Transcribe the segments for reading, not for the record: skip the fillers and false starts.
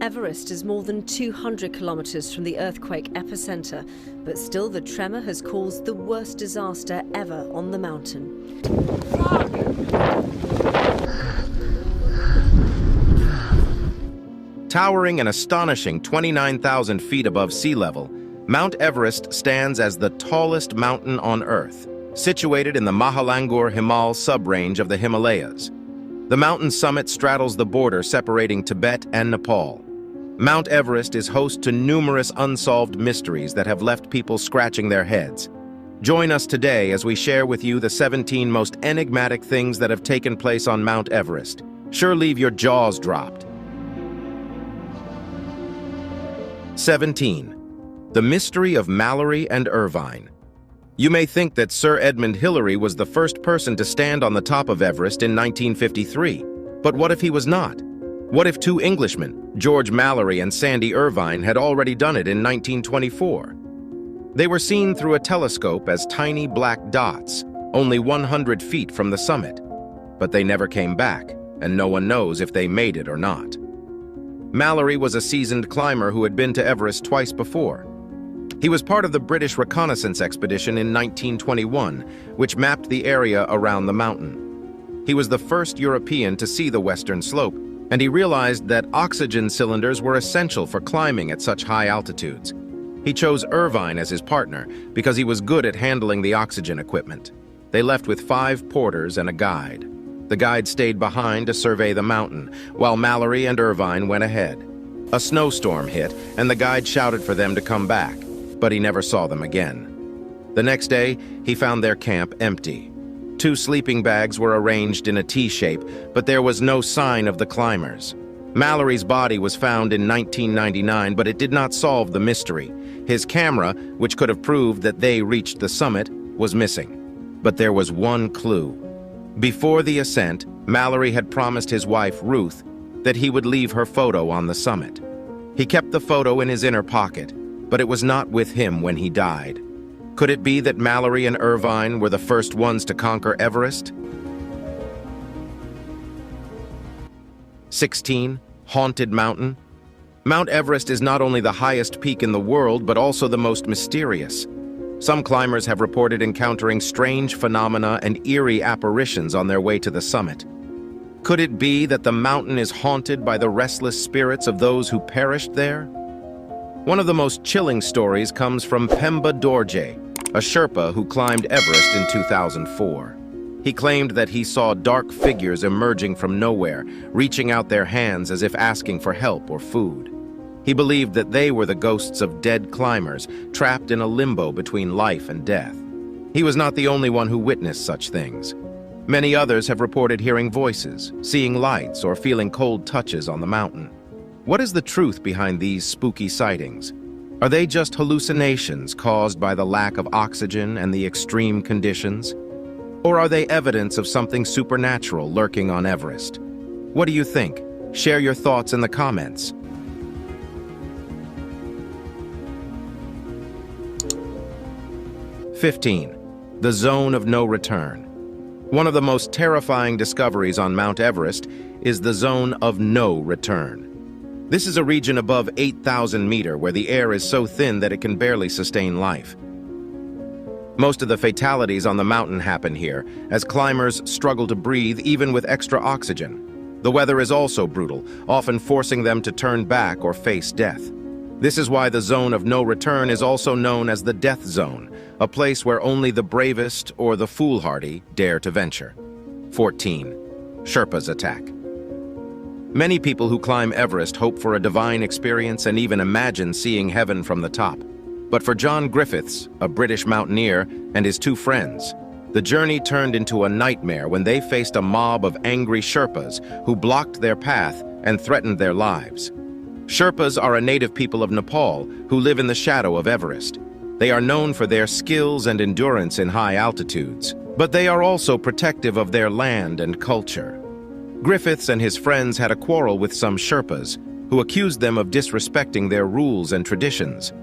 Everest is more than 200 kilometers from the earthquake epicenter, but still the tremor has caused the worst disaster ever on the mountain. Towering an astonishing 29,000 feet above sea level, Mount Everest stands as the tallest mountain on Earth, situated in the Mahalangur Himal sub-range of the Himalayas. The mountain summit straddles the border separating Tibet and Nepal. Mount Everest is host to numerous unsolved mysteries that have left people scratching their heads. Join us today as we share with you the 17 most enigmatic things that have taken place on Mount Everest. Sure leave your jaws dropped. 17. The mystery of Mallory and Irvine. You may think that Sir Edmund Hillary was the first person to stand on the top of Everest in 1953. But what if he was not? What if two Englishmen, George Mallory and Sandy Irvine, had already done it in 1924? They were seen through a telescope as tiny black dots, only 100 feet from the summit. But they never came back, and no one knows if they made it or not. Mallory was a seasoned climber who had been to Everest twice before. He was part of the British reconnaissance expedition in 1921, which mapped the area around the mountain. He was the first European to see the western slope, and he realized that oxygen cylinders were essential for climbing at such high altitudes. He chose Irvine as his partner because he was good at handling the oxygen equipment. They left with 5 porters and a guide. The guide stayed behind to survey the mountain, while Mallory and Irvine went ahead. A snowstorm hit, and the guide shouted for them to come back, but he never saw them again. The next day, he found their camp empty. 2 sleeping bags were arranged in a T shape, but there was no sign of the climbers. Mallory's body was found in 1999, but it did not solve the mystery. His camera, which could have proved that they reached the summit, was missing. But there was one clue. Before the ascent, Mallory had promised his wife, Ruth, that he would leave her photo on the summit. He kept the photo in his inner pocket, but it was not with him when he died. Could it be that Mallory and Irvine were the first ones to conquer Everest? 16. Haunted Mountain. Mount Everest is not only the highest peak in the world, but also the most mysterious. Some climbers have reported encountering strange phenomena and eerie apparitions on their way to the summit. Could it be that the mountain is haunted by the restless spirits of those who perished there? One of the most chilling stories comes from Pemba Dorje, a Sherpa who climbed Everest in 2004. He claimed that he saw dark figures emerging from nowhere, reaching out their hands as if asking for help or food. He believed that they were the ghosts of dead climbers, trapped in a limbo between life and death. He was not the only one who witnessed such things. Many others have reported hearing voices, seeing lights, or feeling cold touches on the mountain. What is the truth behind these spooky sightings? Are they just hallucinations caused by the lack of oxygen and the extreme conditions? Or are they evidence of something supernatural lurking on Everest? What do you think? Share your thoughts in the comments. 15. The Zone of No Return. One of the most terrifying discoveries on Mount Everest is the Zone of No Return. This is a region above 8,000 meters where the air is so thin that it can barely sustain life. Most of the fatalities on the mountain happen here, as climbers struggle to breathe even with extra oxygen. The weather is also brutal, often forcing them to turn back or face death. This is why the Zone of No Return is also known as the Death Zone, a place where only the bravest or the foolhardy dare to venture. 14. Sherpa's attack. Many people who climb Everest hope for a divine experience and even imagine seeing heaven from the top. But for John Griffiths, a British mountaineer, and his 2 friends, the journey turned into a nightmare when they faced a mob of angry Sherpas who blocked their path and threatened their lives. Sherpas are a native people of Nepal who live in the shadow of Everest. They are known for their skills and endurance in high altitudes, but they are also protective of their land and culture. Griffiths and his friends had a quarrel with some Sherpas, who accused them of disrespecting their rules and traditions.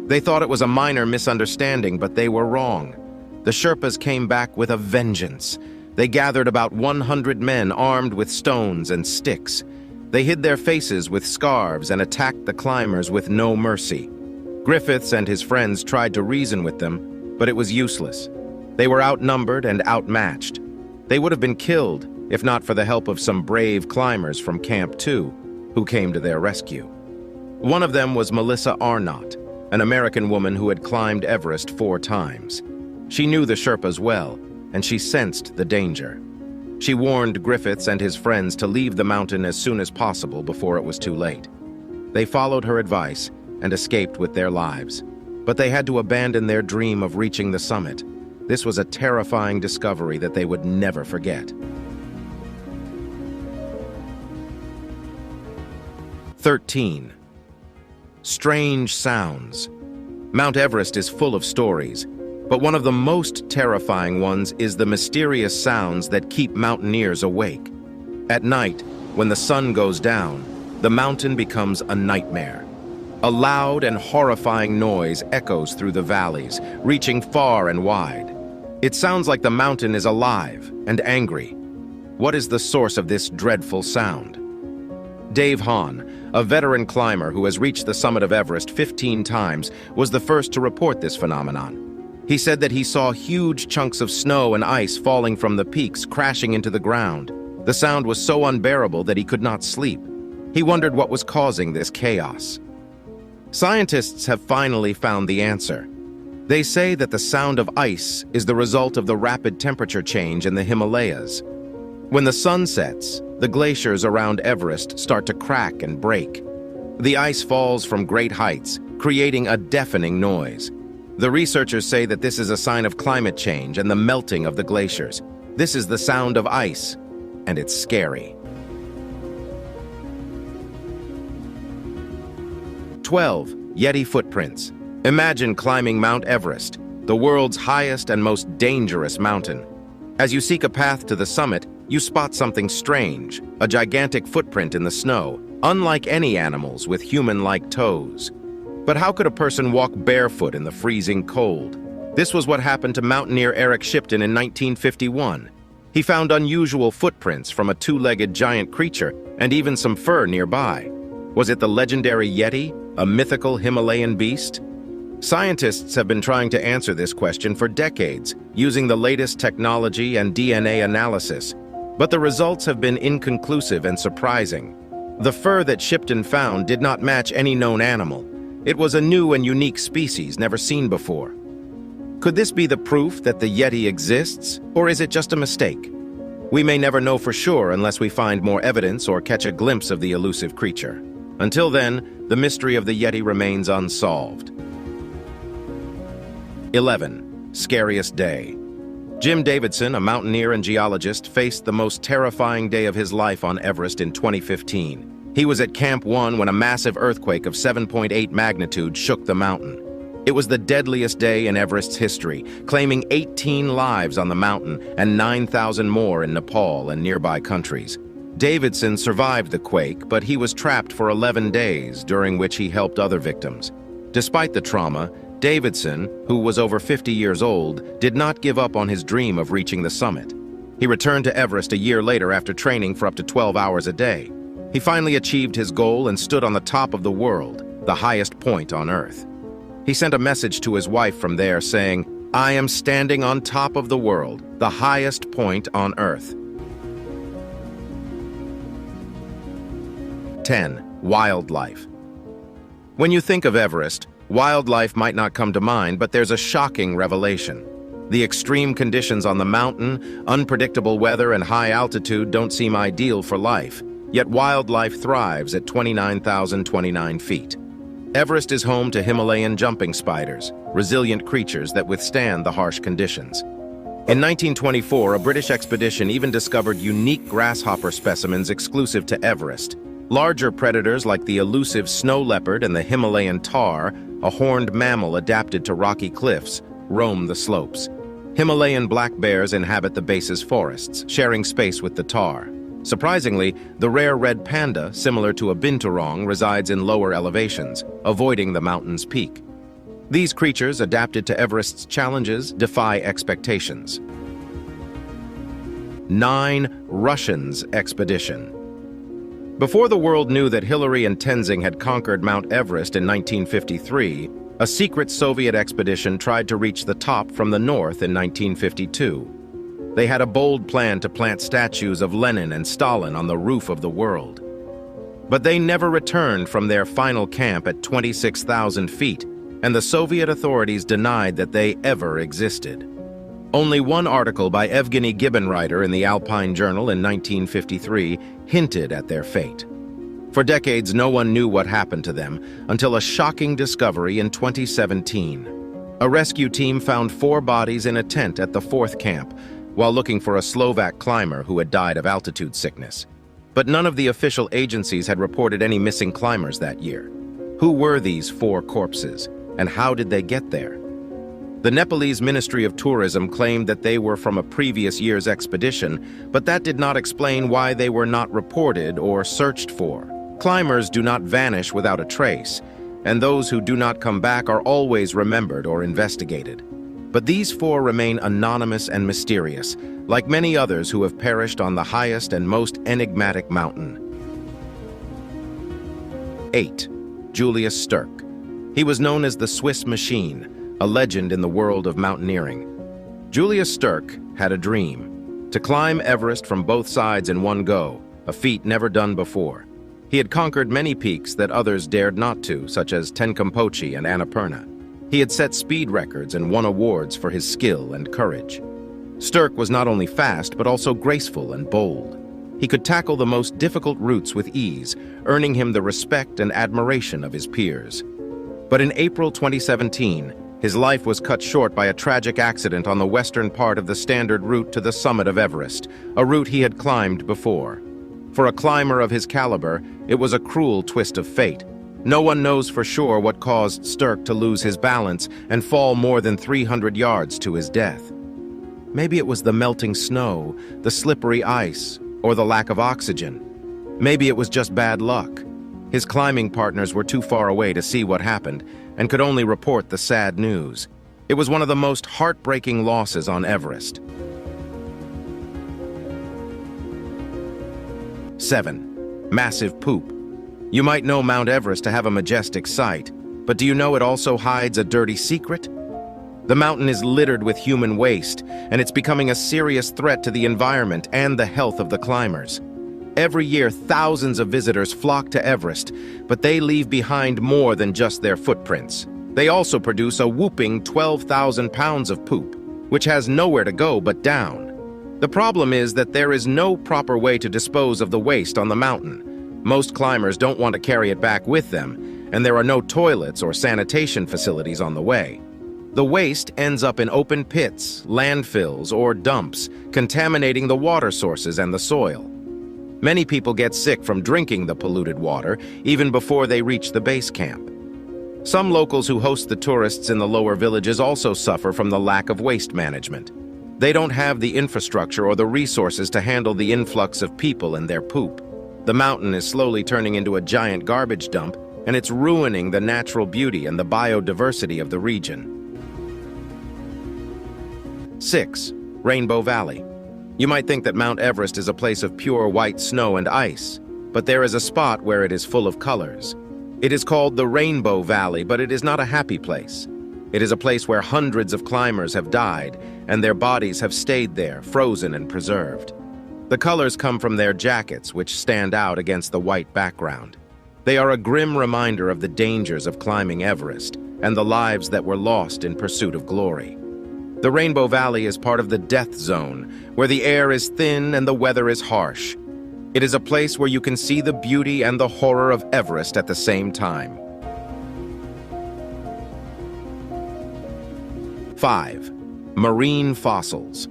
They thought it was a minor misunderstanding, but they were wrong. The Sherpas came back with a vengeance. They gathered about 100 men armed with stones and sticks. They hid their faces with scarves and attacked the climbers with no mercy. Griffiths and his friends tried to reason with them, but it was useless. They were outnumbered and outmatched. They would have been killed if not for the help of some brave climbers from Camp 2 who came to their rescue. One of them was Melissa Arnott, an American woman who had climbed Everest 4 times. She knew the Sherpas well, and she sensed the danger. She warned Griffiths and his friends to leave the mountain as soon as possible before it was too late. They followed her advice and escaped with their lives, but they had to abandon their dream of reaching the summit. This was a terrifying discovery that they would never forget. 13. Strange sounds. Mount Everest is full of stories, but one of the most terrifying ones is the mysterious sounds that keep mountaineers awake. At night, when the sun goes down, the mountain becomes a nightmare. A loud and horrifying noise echoes through the valleys, reaching far and wide. It sounds like the mountain is alive and angry. What is the source of this dreadful sound? Dave Hahn, a veteran climber who has reached the summit of Everest 15 times, was the first to report this phenomenon. He said that he saw huge chunks of snow and ice falling from the peaks, crashing into the ground. The sound was so unbearable that he could not sleep. He wondered what was causing this chaos. Scientists have finally found the answer. They say that the sound of ice is the result of the rapid temperature change in the Himalayas. When the sun sets, the glaciers around Everest start to crack and break. The ice falls from great heights, creating a deafening noise. The researchers say that this is a sign of climate change and the melting of the glaciers. This is the sound of ice, and it's scary. 12. Yeti footprints. Imagine climbing Mount Everest, the world's highest and most dangerous mountain. As you seek a path to the summit, you spot something strange, a gigantic footprint in the snow, unlike any animals with human-like toes. But how could a person walk barefoot in the freezing cold? This was what happened to mountaineer Eric Shipton in 1951. He found unusual footprints from a 2-legged giant creature and even some fur nearby. Was it the legendary Yeti, a mythical Himalayan beast? Scientists have been trying to answer this question for decades, using the latest technology and DNA analysis. But the results have been inconclusive and surprising. The fur that Shipton found did not match any known animal. It was a new and unique species never seen before. Could this be the proof that the Yeti exists, or is it just a mistake? We may never know for sure unless we find more evidence or catch a glimpse of the elusive creature. Until then, the mystery of the Yeti remains unsolved. 11. Scariest day. Jim Davidson, a mountaineer and geologist, faced the most terrifying day of his life on Everest in 2015. He was at Camp 1 when a massive earthquake of 7.8 magnitude shook the mountain. It was the deadliest day in Everest's history, claiming 18 lives on the mountain and 9,000 more in Nepal and nearby countries. Davidson survived the quake, but he was trapped for 11 days, during which he helped other victims. Despite the trauma, Davidson, who was over 50 years old, did not give up on his dream of reaching the summit. He returned to Everest a year later after training for up to 12 hours a day. He finally achieved his goal and stood on the top of the world, the highest point on Earth. He sent a message to his wife from there saying, "I am standing on top of the world, the highest point on Earth." 10. Wildlife. When you think of Everest, wildlife might not come to mind, but there's a shocking revelation. The extreme conditions on the mountain, unpredictable weather, and high altitude don't seem ideal for life. Yet wildlife thrives at 29,029 feet. Everest is home to Himalayan jumping spiders, resilient creatures that withstand the harsh conditions. In 1924, a British expedition even discovered unique grasshopper specimens exclusive to Everest. Larger predators like the elusive snow leopard and the Himalayan tahr, a horned mammal adapted to rocky cliffs, roam the slopes. Himalayan black bears inhabit the base's forests, sharing space with the tahr. Surprisingly, the rare red panda, similar to a binturong, resides in lower elevations, avoiding the mountain's peak. These creatures, adapted to Everest's challenges, defy expectations. 9. Russians expedition. Before the world knew that Hillary and Tenzing had conquered Mount Everest in 1953, a secret Soviet expedition tried to reach the top from the north in 1952. They had a bold plan to plant statues of Lenin and Stalin on the roof of the world. But they never returned from their final camp at 26,000 feet, and the Soviet authorities denied that they ever existed. Only one article by Evgeny Gibonreiter in the Alpine Journal in 1953 hinted at their fate. For decades, no one knew what happened to them until a shocking discovery in 2017. A rescue team found 4 bodies in a tent at the 4th camp while looking for a Slovak climber who had died of altitude sickness. But none of the official agencies had reported any missing climbers that year. Who were these 4 corpses, and how did they get there? The Nepalese Ministry of Tourism claimed that they were from a previous year's expedition, but that did not explain why they were not reported or searched for. Climbers do not vanish without a trace, and those who do not come back are always remembered or investigated. But these 4 remain anonymous and mysterious, like many others who have perished on the highest and most enigmatic mountain. 8. Julius Sturck. He was known as the Swiss Machine, a legend in the world of mountaineering. Julius Sturck had a dream: to climb Everest from both sides in one go, a feat never done before. He had conquered many peaks that others dared not to, such as Tenkampochi and Annapurna. He had set speed records and won awards for his skill and courage. Sturck was not only fast, but also graceful and bold. He could tackle the most difficult routes with ease, earning him the respect and admiration of his peers. But in April 2017, his life was cut short by a tragic accident on the western part of the standard route to the summit of Everest, a route he had climbed before. For a climber of his caliber, it was a cruel twist of fate. No one knows for sure what caused Sturck to lose his balance and fall more than 300 yards to his death. Maybe it was the melting snow, the slippery ice, or the lack of oxygen. Maybe it was just bad luck. His climbing partners were too far away to see what happened and could only report the sad news. It was one of the most heartbreaking losses on Everest. 7. Massive poop. You might know Mount Everest to have a majestic sight, but do you know it also hides a dirty secret? The mountain is littered with human waste, and it's becoming a serious threat to the environment and the health of the climbers. Every year, thousands of visitors flock to Everest, but they leave behind more than just their footprints. They also produce a whopping 12,000 pounds of poop, which has nowhere to go but down. The problem is that there is no proper way to dispose of the waste on the mountain. Most climbers don't want to carry it back with them, and there are no toilets or sanitation facilities on the way. The waste ends up in open pits, landfills, or dumps, contaminating the water sources and the soil. Many people get sick from drinking the polluted water, even before they reach the base camp. Some locals who host the tourists in the lower villages also suffer from the lack of waste management. They don't have the infrastructure or the resources to handle the influx of people and their poop. The mountain is slowly turning into a giant garbage dump, and it's ruining the natural beauty and the biodiversity of the region. 6. Rainbow Valley. You might think that Mount Everest is a place of pure white snow and ice, but there is a spot where it is full of colors. It is called the Rainbow Valley, but it is not a happy place. It is a place where hundreds of climbers have died, and their bodies have stayed there, frozen and preserved. The colors come from their jackets, which stand out against the white background. They are a grim reminder of the dangers of climbing Everest and the lives that were lost in pursuit of glory. The Rainbow Valley is part of the death zone, where the air is thin and the weather is harsh. It is a place where you can see the beauty and the horror of Everest at the same time. 5. Marine fossils.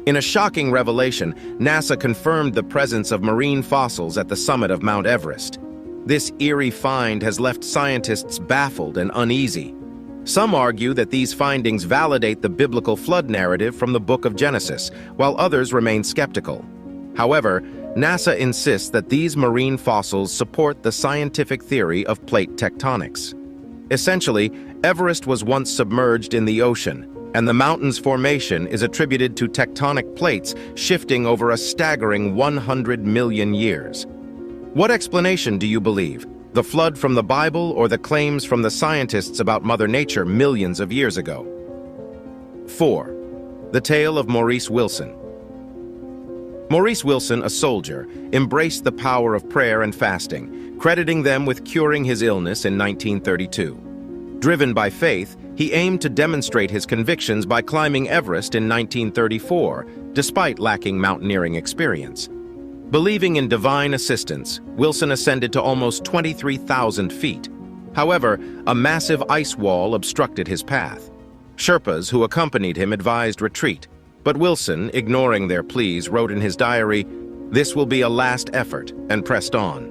In a shocking revelation, NASA confirmed the presence of marine fossils at the summit of Mount Everest. This eerie find has left scientists baffled and uneasy. Some argue that these findings validate the biblical flood narrative from the book of Genesis, while others remain skeptical. However, NASA insists that these marine fossils support the scientific theory of plate tectonics. Essentially, Everest was once submerged in the ocean, and the mountain's formation is attributed to tectonic plates shifting over a staggering 100 million years. What explanation do you believe? The flood from the Bible or the claims from the scientists about Mother Nature millions of years ago? 4. The tale of Maurice Wilson. Maurice Wilson, a soldier, embraced the power of prayer and fasting, crediting them with curing his illness in 1932. Driven by faith, he aimed to demonstrate his convictions by climbing Everest in 1934, despite lacking mountaineering experience. Believing in divine assistance, Wilson ascended to almost 23,000 feet. However, a massive ice wall obstructed his path. Sherpas who accompanied him advised retreat, but Wilson, ignoring their pleas, wrote in his diary, "This will be a last effort," and pressed on.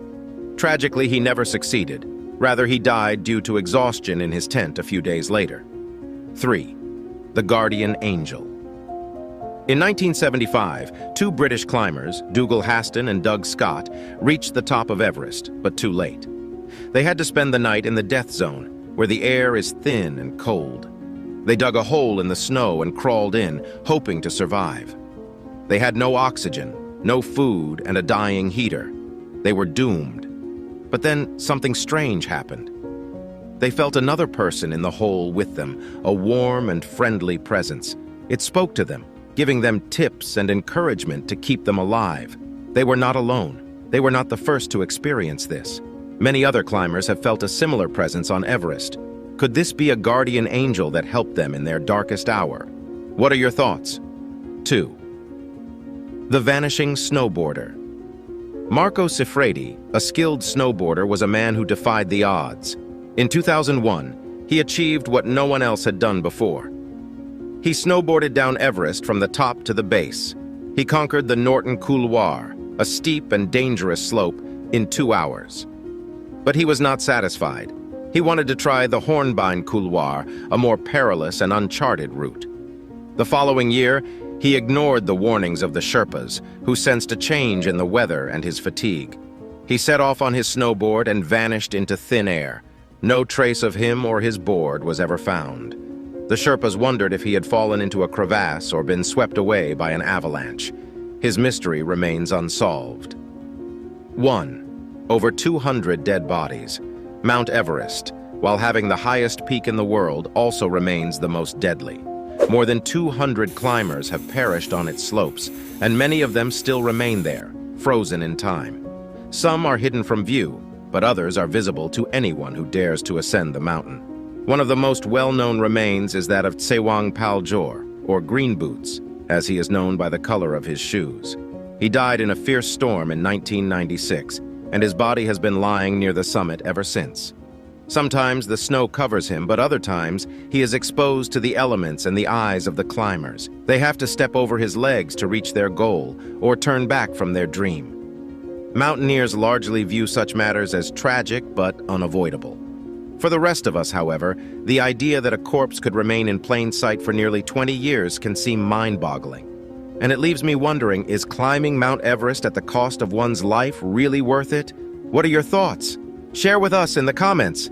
Tragically, he never succeeded. Rather, he died due to exhaustion in his tent a few days later. 3. The Guardian Angel. In 1975, two British climbers, Dougal Haston and Doug Scott, reached the top of Everest, but too late. They had to spend the night in the death zone, where the air is thin and cold. They dug a hole in the snow and crawled in, hoping to survive. They had no oxygen, no food, and a dying heater. They were doomed. But then something strange happened. They felt another person in the hole with them, a warm and friendly presence. It spoke to them, giving them tips and encouragement to keep them alive. They were not alone. They were not the first to experience this. Many other climbers have felt a similar presence on Everest. Could this be a guardian angel that helped them in their darkest hour? What are your thoughts? 2. The Vanishing Snowboarder. Marco Siffredi, a skilled snowboarder, was a man who defied the odds. In 2001, he achieved what no one else had done before. He snowboarded down Everest from the top to the base. He conquered the Norton Couloir, a steep and dangerous slope, in 2 hours. But he was not satisfied. He wanted to try the Hornbein Couloir, a more perilous and uncharted route. The following year, he ignored the warnings of the Sherpas, who sensed a change in the weather and his fatigue. He set off on his snowboard and vanished into thin air. No trace of him or his board was ever found. The Sherpas wondered if he had fallen into a crevasse or been swept away by an avalanche. His mystery remains unsolved. 1. Over 200 dead bodies. Mount Everest, while having the highest peak in the world, also remains the most deadly. More than 200 climbers have perished on its slopes, and many of them still remain there, frozen in time. Some are hidden from view, but others are visible to anyone who dares to ascend the mountain. One of the most well-known remains is that of Tsewang Paljor, or Green Boots, as he is known by the color of his shoes. He died in a fierce storm in 1996, and his body has been lying near the summit ever since. Sometimes the snow covers him, but other times he is exposed to the elements and the eyes of the climbers. They have to step over his legs to reach their goal or turn back from their dream. Mountaineers largely view such matters as tragic but unavoidable. For the rest of us, however, the idea that a corpse could remain in plain sight for nearly 20 years can seem mind-boggling. And it leaves me wondering, is climbing Mount Everest at the cost of one's life really worth it? What are your thoughts? Share with us in the comments.